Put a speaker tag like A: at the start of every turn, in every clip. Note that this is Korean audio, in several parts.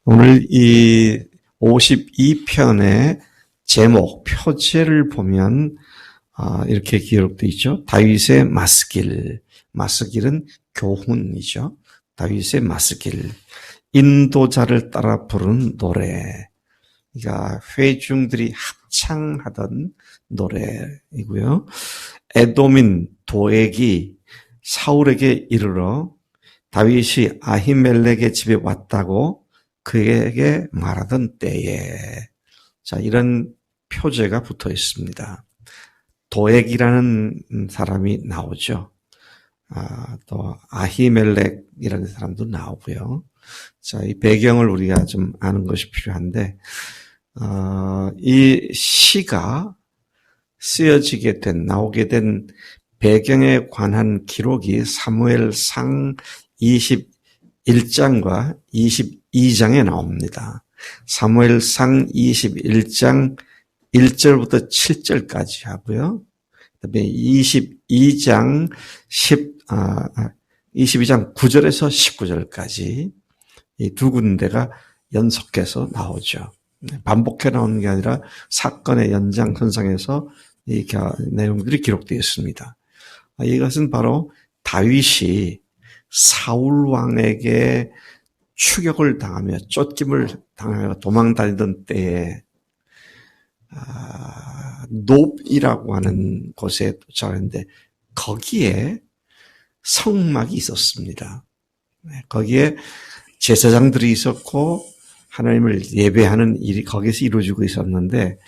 A: 오늘 이 52편의 제목, 표제를 보면 이렇게 기록되어 있죠. 다윗의 마스길. 마스길은 교훈이죠. 다윗의 마스길. 인도자를 따라 부르는 노래. 그러니까 회중들이 합창하던 노래이고요. 에돔인 도액이 사울에게 이르러 다윗이 아히멜렉의 집에 왔다고 그에게 말하던 때에, 자, 이런 표제가 붙어 있습니다. 도액이라는 사람이 나오죠. 또 아히멜렉이라는 사람도 나오고요. 자, 이 배경을 우리가 좀 아는 것이 필요한데, 이 시가 쓰여지게 된, 나오게 된 배경에 관한 기록이 사무엘상 21장과 22장에 나옵니다. 사무엘상 21장 1절부터 7절까지 하고요. 그다음에 22장 9절에서 19절까지 이 두 군데가 연속해서 나오죠. 반복해 나오는 게 아니라 사건의 연장선상에서 이 내용들이 기록되어 있습니다. 이것은 바로 다윗이 사울 왕에게 추격을 당하며 쫓김을 당하여 도망 다니던 때에 놉이라고 하는 곳에 도착했는데 거기에 성막이 있었습니다. 거기에 제사장들이 있었고 하나님을 예배하는 일이 거기서 이루어지고 있었는데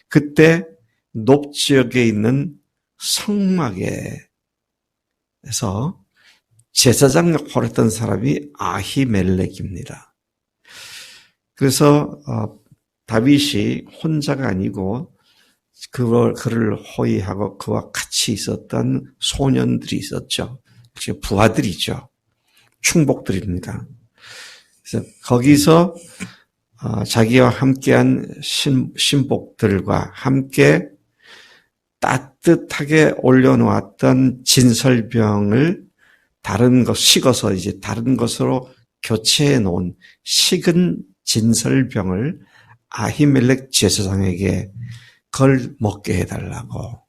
A: 그때 놉 지역에 있는 성막에서 제사장 역할을 했던 사람이 아히멜렉입니다. 그래서 다윗이 혼자가 아니고 그를 호위하고 그와 같이 있었던 소년들이 있었죠. 부하들이죠. 충복들입니다. 그래서 거기서 자기와 함께한 신복들과 함께 따뜻하게 올려놓았던 진설병을 다른 것, 식어서 이제 다른 것으로 교체해 놓은 식은 진설병을 아히멜렉 제사장에게 그걸 먹게 해달라고.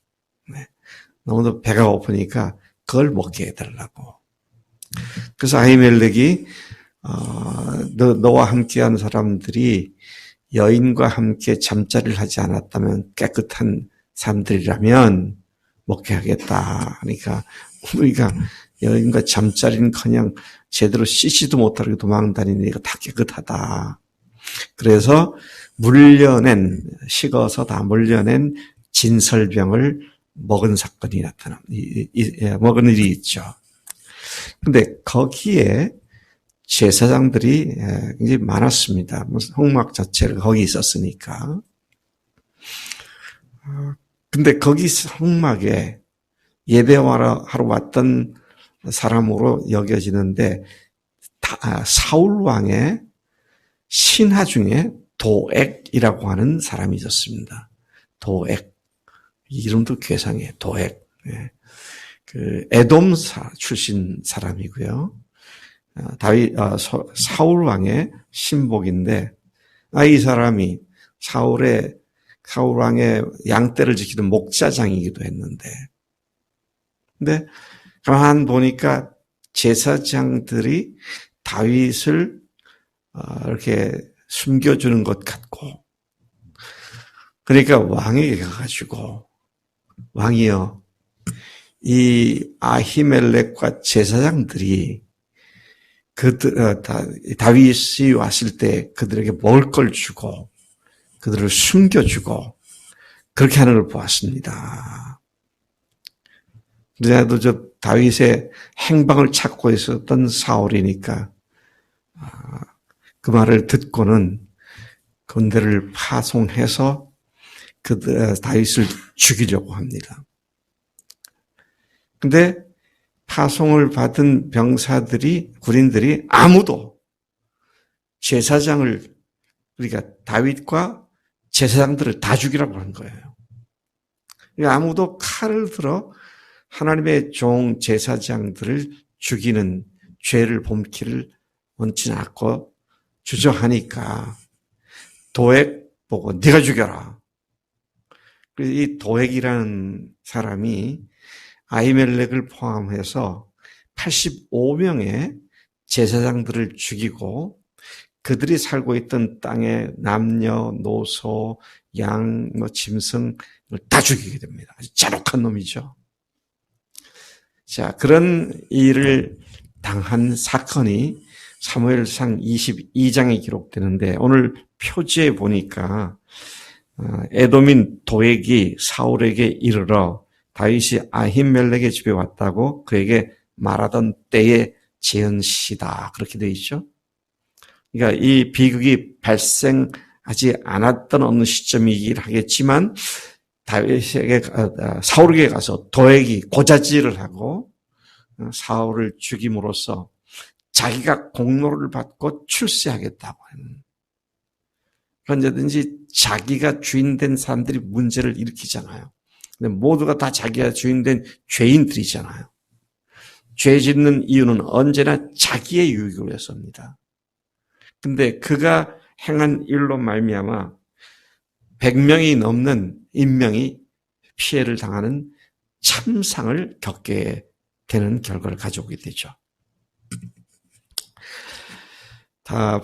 A: 너무도 배가 고프니까 그걸 먹게 해달라고. 그래서 아히멜렉이 너와 함께한 사람들이 여인과 함께 잠자리를 하지 않았다면 깨끗한 사람들이라면 먹게 하겠다. 그러니까 우리가 여인과 잠자리는커녕 제대로 씻지도 못하고 도망다니는 이거 다 깨끗하다. 그래서 식어서 다 물려낸 진설병을 먹은 사건이 먹은 일이 있죠. 근데 거기에 제사장들이 굉장히 많았습니다. 성막 자체를 거기 있었으니까. 근데 거기 성막에 예배하러 왔던 사람으로 여겨지는데 사울 왕의 신하 중에 도액이라고 하는 사람이 있었습니다. 도액. 이름도 괴상해요. 도액. 그 에돔사 출신 사람이고요. 사울 왕의 신복인데 이 사람이 사울 왕의 양떼를 지키는 목자장이기도 했는데 근데 가만 보니까 제사장들이 다윗을 이렇게 숨겨주는 것 같고 그러니까 왕에게 가가지고 왕이여 이 아히멜렉과 제사장들이 다윗이 왔을 때 그들에게 먹을 걸 주고 그들을 숨겨주고 그렇게 하는 걸 보았습니다. 그래도 다윗의 행방을 찾고 있었던 사울이니까 그 말을 듣고는 군대를 파송해서 다윗을 죽이려고 합니다. 근데 파송을 받은 군인들이 아무도 제사장을 그러니까 다윗과 제사장들을 다 죽이라고 한 거예요. 그러니까 아무도 칼을 들어 하나님의 종 제사장들을 죽이는 죄를 범키를 원치 않고 주저하니까 도액 보고 네가 죽여라. 그래서 이 도액이라는 사람이 아히멜렉을 포함해서 85명의 제사장들을 죽이고 그들이 살고 있던 땅의 남녀노소, 양, 짐승을 다 죽이게 됩니다. 아주 잔혹한 놈이죠. 자, 그런 일을 당한 사건이 사무엘상 22장에 기록되는데 오늘 표지에 보니까 에돔인 도액이 사울에게 이르러 다윗이 아히멜렉의 집에 왔다고 그에게 말하던 때의 재현시다. 그렇게 되어 있죠. 그러니까 이 비극이 발생하지 않았던 어느 시점이긴 하겠지만 사울에게 가서 도액이 고자질을 하고 사울을 죽임으로써 자기가 공로를 받고 출세하겠다고 하는, 언제든지 자기가 주인된 사람들이 문제를 일으키잖아요. 근데 모두가 다 자기가 주인된 죄인들이잖아요. 죄 짓는 이유는 언제나 자기의 유익을 위해서입니다. 근데 그가 행한 일로 말미암아 100명이 넘는 인명이 피해를 당하는 참상을 겪게 되는 결과를 가져오게 되죠.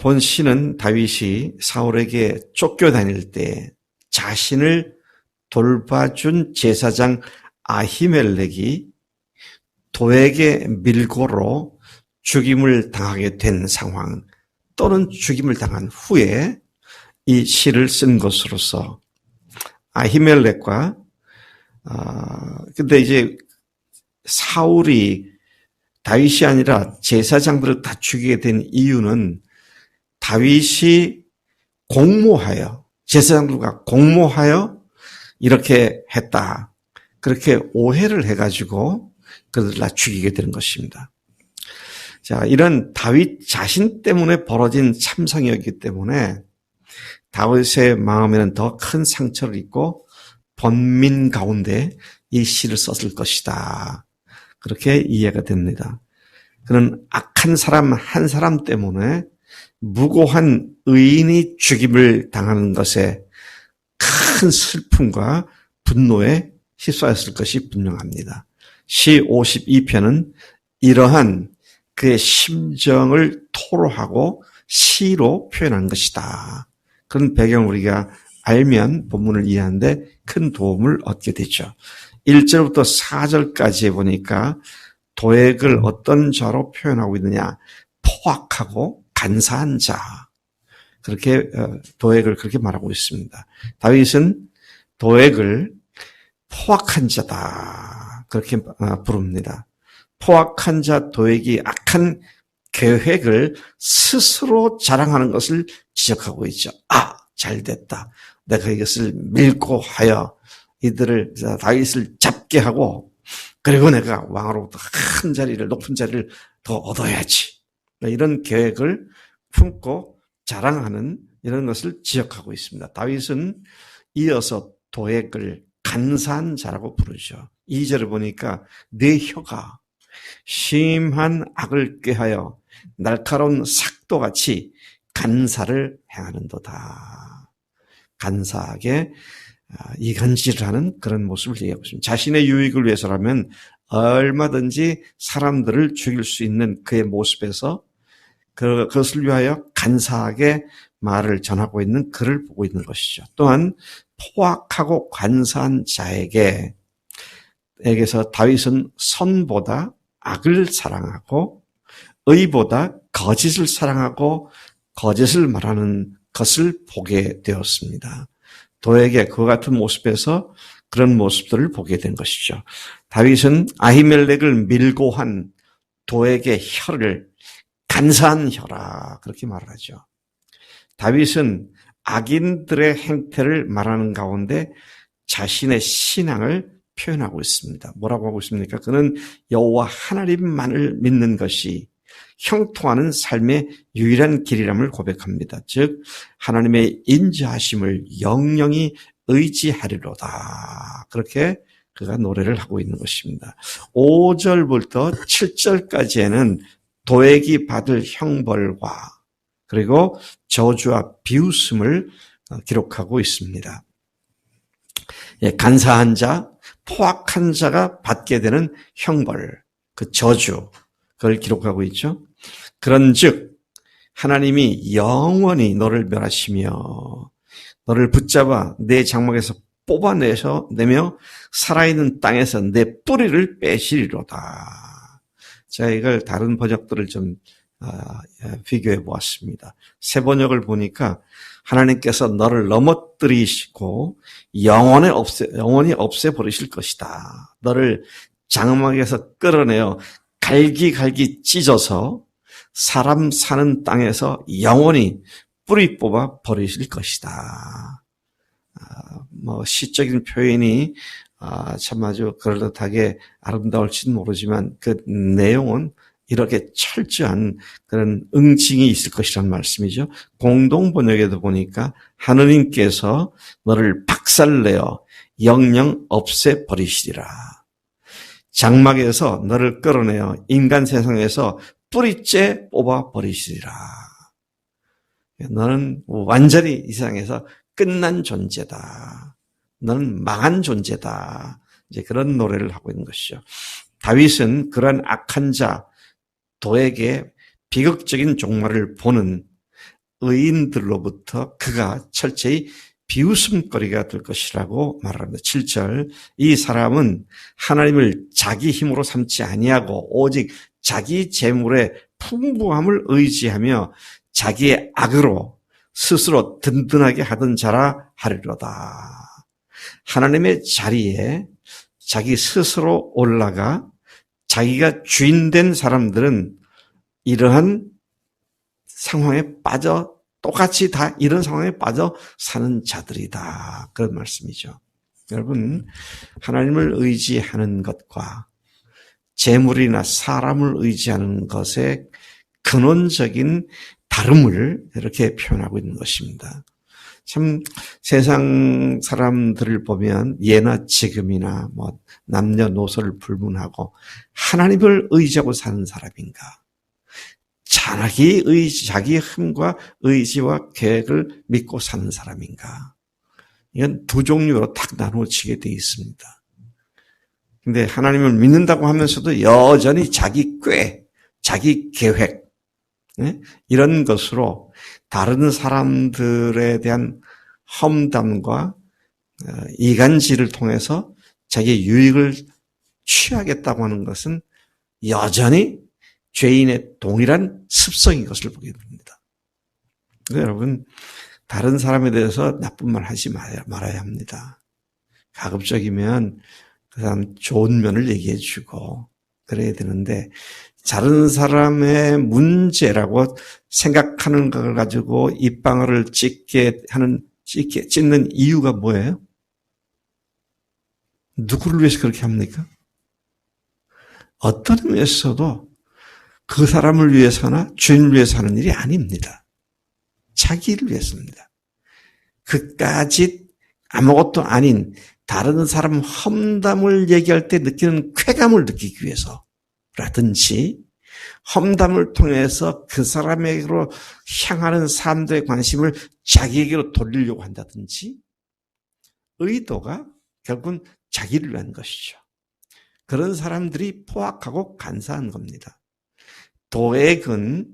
A: 본 시는 다윗이 사울에게 쫓겨다닐 때 자신을 돌봐준 제사장 아히멜렉이 도액의 밀고로 죽임을 당하게 된 상황 또는 죽임을 당한 후에 이 시를 쓴 것으로서 아히멜렉과 근데 이제 사울이 다윗이 아니라 제사장들을 다 죽이게 된 이유는 다윗이 공모하여 제사장들과 공모하여 이렇게 했다. 그렇게 오해를 해가지고 그들을 다 죽이게 되는 것입니다. 자, 이런 다윗 자신 때문에 벌어진 참상이었기 때문에 다윗의 마음에는 더 큰 상처를 입고 번민 가운데 이 시를 썼을 것이다. 그렇게 이해가 됩니다. 그는 악한 사람 한 사람 때문에 무고한 의인이 죽임을 당하는 것에 큰 슬픔과 분노에 휩싸였을 것이 분명합니다. 시 52편은 이러한 그의 심정을 토로하고 시로 표현한 것이다. 그런 배경을 우리가 알면 본문을 이해하는데 큰 도움을 얻게 되죠. 1절부터 4절까지 보니까 도액을 어떤 자로 표현하고 있느냐. 포악하고 간사한 자. 그렇게 도액을 그렇게 말하고 있습니다. 다윗은 도액을 포악한 자다. 그렇게 부릅니다. 포악한 자 도액이 악한 계획을 스스로 자랑하는 것을 지적하고 있죠. 잘됐다. 내가 이것을 밀고 하여 이들을 다윗을 잡게 하고 그리고 내가 왕으로부터 큰 자리를 높은 자리를 더 얻어야지. 이런 계획을 품고 자랑하는 이런 것을 지적하고 있습니다. 다윗은 이어서 도액을 간사한 자라고 부르죠. 2절을 보니까 내 혀가 심한 악을 꾀하여 날카로운 삭도같이 간사를 행하는도다. 간사하게 이간질을 하는 그런 모습을 얘기하고 있습니다. 자신의 유익을 위해서라면 얼마든지 사람들을 죽일 수 있는 그의 모습에서 그것을 위하여 간사하게 말을 전하고 있는 그를 보고 있는 것이죠. 또한 포악하고 간사한 자에게서 다윗은 선보다 악을 사랑하고 의보다 거짓을 사랑하고 거짓을 말하는 것을 보게 되었습니다. 도에게 그와 같은 모습에서 그런 모습들을 보게 된 것이죠. 다윗은 아히멜렉을 밀고 한 도에게 혀를 간사한 혀라 그렇게 말을 하죠. 다윗은 악인들의 행태를 말하는 가운데 자신의 신앙을 표현하고 있습니다. 뭐라고 하고 있습니까? 그는 여호와 하나님만을 믿는 것이 형통하는 삶의 유일한 길이람을 고백합니다. 즉 하나님의 인자하심을 영영히 의지하리로다. 그렇게 그가 노래를 하고 있는 것입니다. 5절부터 7절까지에는 도액이 받을 형벌과 그리고 저주와 비웃음을 기록하고 있습니다. 간사한 자, 포악한 자가 받게 되는 형벌, 그 저주, 그걸 기록하고 있죠. 그런즉 하나님이 영원히 너를 멸하시며 너를 붙잡아 내 장막에서 뽑아내며 살아있는 땅에서 내 뿌리를 빼시리로다. 제가 이걸 다른 번역들을 좀 비교해 보았습니다. 새 번역을 보니까 하나님께서 너를 넘어뜨리시고 영원히 없애버리실 것이다. 너를 장막에서 끌어내어 갈기갈기 찢어서 사람 사는 땅에서 영원히 뿌리 뽑아 버리실 것이다. 시적인 표현이 참 아주 그럴듯하게 아름다울지는 모르지만 그 내용은 이렇게 철저한 그런 응징이 있을 것이라는 말씀이죠. 공동 번역에도 보니까 하느님께서 너를 박살내어 영영 없애버리시리라. 장막에서 너를 끌어내어 인간 세상에서 뿌리째 뽑아버리시리라. 너는 완전히 이 세상에서 끝난 존재다. 너는 망한 존재다. 이제 그런 노래를 하고 있는 것이죠. 다윗은 그런 악한 자, 도에게 비극적인 종말을 보는 의인들로부터 그가 철저히 비웃음거리가 될 것이라고 말합니다. 7절, 이 사람은 하나님을 자기 힘으로 삼지 아니하고 오직 자기 재물의 풍부함을 의지하며 자기의 악으로 스스로 든든하게 하던 자라 하리로다. 하나님의 자리에 자기 스스로 올라가 자기가 주인된 사람들은 이러한 상황에 빠져 똑같이 다 이런 상황에 빠져 사는 자들이다. 그런 말씀이죠. 여러분, 하나님을 의지하는 것과 재물이나 사람을 의지하는 것의 근원적인 다름을 이렇게 표현하고 있는 것입니다. 참 세상 사람들을 보면 예나 지금이나 남녀노소를 불문하고 하나님을 의지하고 사는 사람인가, 자기 힘과 의지와 계획을 믿고 사는 사람인가, 이건 두 종류로 딱 나누어지게 되어 있습니다. 근데 하나님을 믿는다고 하면서도 여전히 자기 꾀, 자기 계획, 이런 것으로 다른 사람들에 대한 험담과 이간질을 통해서 자기의 유익을 취하겠다고 하는 것은 여전히 죄인의 동일한 습성인 것을 보게 됩니다. 그래서 여러분, 다른 사람에 대해서 나쁜 말 하지 말아야 합니다. 가급적이면 그 사람 좋은 면을 얘기해 주고 그래야 되는데, 다른 사람의 문제라고 생각하는 걸 가지고 입방아를 찢는 이유가 뭐예요? 누구를 위해서 그렇게 합니까? 어떤 의미에서도 그 사람을 위해서나 주인을 위해서 하는 일이 아닙니다. 자기를 위해서입니다. 그까짓 아무것도 아닌 다른 사람 험담을 얘기할 때 느끼는 쾌감을 느끼기 위해서라든지, 험담을 통해서 그 사람에게로 향하는 사람들의 관심을 자기에게로 돌리려고 한다든지, 의도가 결국은 자기를 위한 것이죠. 그런 사람들이 포악하고 간사한 겁니다. 도액은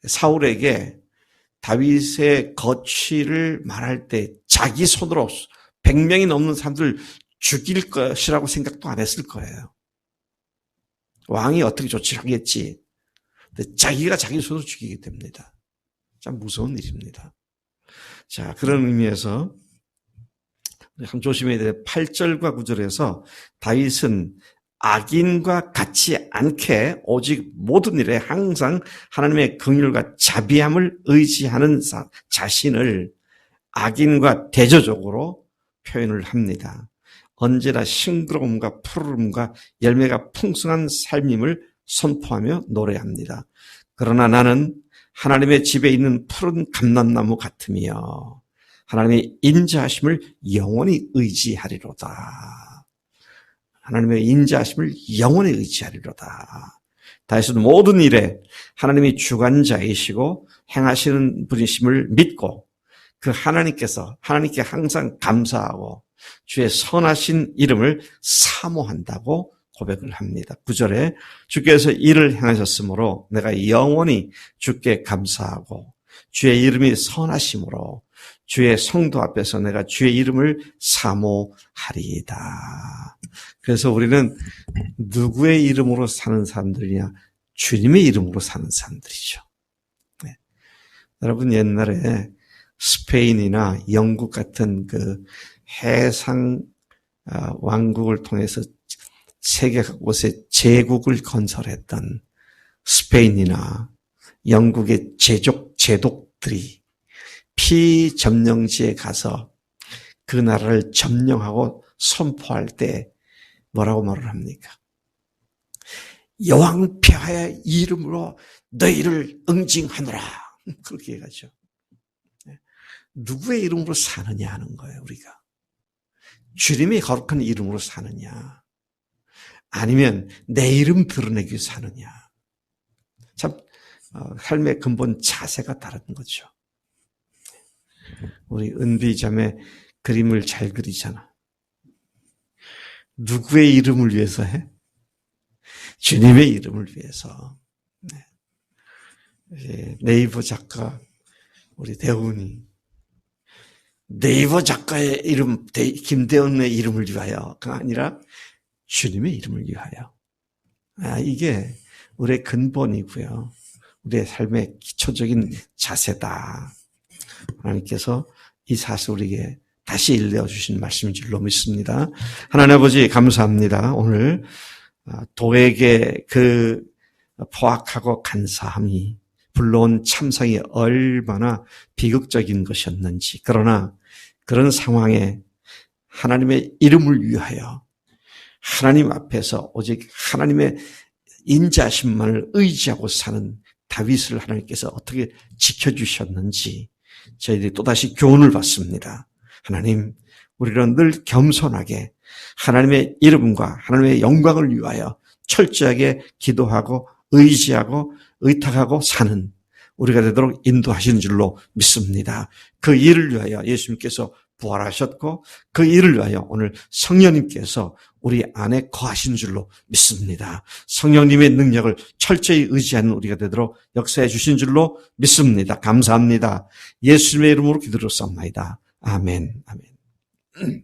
A: 사울에게 다윗의 거취를 말할 때 자기 손으로 100명이 넘는 사람들을 죽일 것이라고 생각도 안 했을 거예요. 왕이 어떻게 조치를 하겠지. 근데 자기가 자기 손으로 죽이게 됩니다. 참 무서운 일입니다. 자, 그런 의미에서 참 조심해야 될 8절과 9절에서 다윗은 악인과 같지 않게 오직 모든 일에 항상 하나님의 긍휼과 자비함을 의지하는 자신을 악인과 대조적으로 표현을 합니다. 언제나 싱그러움과 푸르름과 열매가 풍성한 삶임을 선포하며 노래합니다. 그러나 나는 하나님의 집에 있는 푸른 감람나무 같으며 하나님의 인자하심을 영원히 의지하리로다. 하나님의 인자하심을 영원히 의지하리로다. 다윗은 모든 일에 하나님이 주관자이시고 행하시는 분이심을 믿고 그 하나님께 항상 감사하고 주의 선하신 이름을 사모한다고 고백을 합니다. 9절에 주께서 이를 행하셨으므로 내가 영원히 주께 감사하고 주의 이름이 선하심으로 주의 성도 앞에서 내가 주의 이름을 사모하리이다. 그래서 우리는 누구의 이름으로 사는 사람들이냐? 주님의 이름으로 사는 사람들이죠. 네. 여러분 옛날에 스페인이나 영국 같은 그 해상 왕국을 통해서 세계 곳에 제국을 건설했던 스페인이나 영국의 제독들이 피점령지에 가서 그 나라를 점령하고 선포할 때 뭐라고 말을 합니까? 여왕 폐하의 이름으로 너희를 응징하노라. 그렇게 얘기하죠. 누구의 이름으로 사느냐 하는 거예요, 우리가. 주님의 거룩한 이름으로 사느냐, 아니면 내 이름 드러내기 위해 사느냐. 참 삶의 근본 자세가 다른 거죠. 우리 은비자매 그림을 잘 그리잖아. 누구의 이름을 위해서 해? 주님의 이름을 위해서. 네이버 작가 우리 대훈이 네이버 작가의 이름, 김대훈의 이름을 위하여가 아니라 주님의 이름을 위하여. 이게 우리의 근본이고요. 우리의 삶의 기초적인 자세다. 하나님께서 이 사실 우리에게 다시 일러주신 말씀인 줄로 믿습니다. 하나님 아버지 감사합니다. 오늘 도에게 그 포악하고 간사함이 불러온 참상이 얼마나 비극적인 것이었는지, 그러나 그런 상황에 하나님의 이름을 위하여 하나님 앞에서 오직 하나님의 인자하심만을 의지하고 사는 다윗을 하나님께서 어떻게 지켜주셨는지 저희들이 또다시 교훈을 받습니다. 하나님, 우리는 늘 겸손하게 하나님의 이름과 하나님의 영광을 위하여 철저하게 기도하고 의지하고 의탁하고 사는 우리가 되도록 인도하시는 줄로 믿습니다. 그 일을 위하여 예수님께서 부활하셨고 그 일을 위하여 오늘 성령님께서 우리 안에 거하시는 줄로 믿습니다. 성령님의 능력을 철저히 의지하는 우리가 되도록 역사해 주신 줄로 믿습니다. 감사합니다. 예수님의 이름으로 기도를 쌉니다. 아멘. 아멘.